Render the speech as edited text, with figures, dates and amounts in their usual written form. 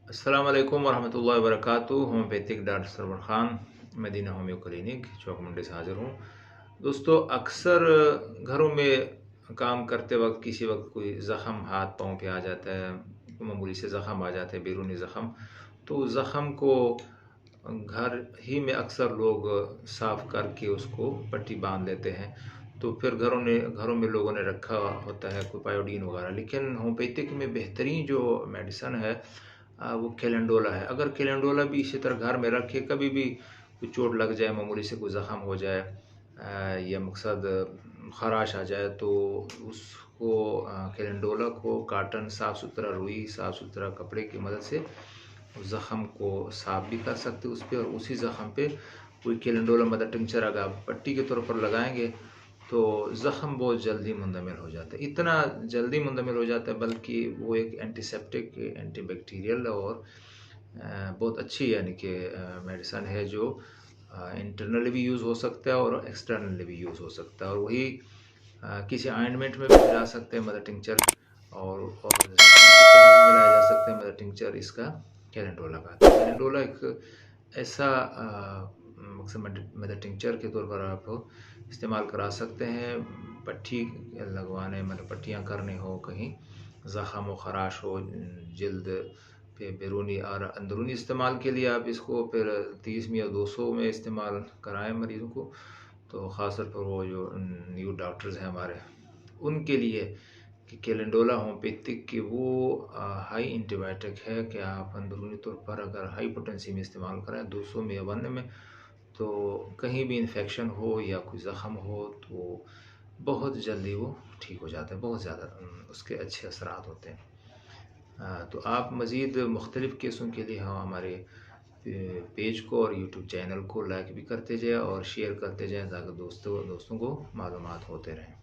अस्सलाम वालेकुम वरहमतुल्लाहि वबरकातुहू। Homeopathic doctor Sarwar Khan, Madina homeo clinic, Chowk Mandi से हाज़िर हूँ। दोस्तों, अक्सर घरों में काम करते वक्त किसी वक्त कोई ज़ख़म हाथ पाँव पे आ जाता है, मामूली से ज़ख़म आ जाते हैं, बैरूनी ज़ख़म। तो ज़ख़म को घर ही में अक्सर लोग साफ़ करके उसको पट्टी बांध लेते हैं। तो फिर घरों में लोगों ने रखा होता है कोई पायोडीन वगैरह। लेकिन होम्योपैथिक में बेहतरीन जो मेडिसन है वो कैलेंडोला है। अगर कैलेंडोला भी इसी तरह घर में रखे, कभी भी कोई चोट लग जाए, मामूली से कोई ज़ख़म हो जाए या मकसद ख़राश आ जाए, तो उसको कैलेंडोला को काटन साफ़ सुथरा रुई साफ़ सुथरा कपड़े की मदद से ज़ख़म को साफ़ भी कर सकते उस पर, और उसी ज़ख़म पे कोई कैलेंडोला मदर टिंचर अगर आप पट्टी के तौर पर लगाएंगे तो ज़ख़म बहुत जल्दी मुंदमिल हो जाता है। इतना जल्दी मुंदमिल हो जाता है बल्कि वो एक एंटीसेप्टिक, एंटीबैक्टीरियल और बहुत अच्छी यानी कि मेडिसन है जो इंटरनली भी यूज़ हो सकता है और एक्सटर्नली भी यूज़ हो सकता है। और वही किसी आइंटमेंट में भी मिला सकते हैं मदर टिंचर, और मिलाया जा सकता है मदर टिंचर इसका कैलेंडोला का। कैलेंडोला एक ऐसा मदर टिंचर के तौर पर आप इस्तेमाल करा सकते हैं पट्टी लगवाने, मतलब पट्टियाँ करने हो, कहीं ज़ख़म हो, ख़राश हो जल्द पे, बैरूनी और अंदरूनी इस्तेमाल के लिए आप इसको फिर 30 में या 200 में इस्तेमाल कराएं मरीज़ों को। तो ख़ास तौर पर वो जो न्यू डॉक्टर्स हैं हमारे, उनके लिए कि कैलेंडोला होम्योपैथिक की वो हाई एंटीबायोटिक है कि आप अंदरूनी तौर पर अगर हाई पोटेंसी में इस्तेमाल करें 200 में या 1 में, तो कहीं भी इन्फेक्शन हो या कोई ज़ख़म हो तो बहुत जल्दी वो ठीक हो जाता है, बहुत ज़्यादा उसके अच्छे असरात होते हैं। तो आप मज़ीद मुख्तलिफ़ केसों के लिए हमारे पेज को और यूट्यूब चैनल को लाइक भी करते जाएँ और शेयर करते जाएँ ताकि दोस्तों को मालूमात होते रहें।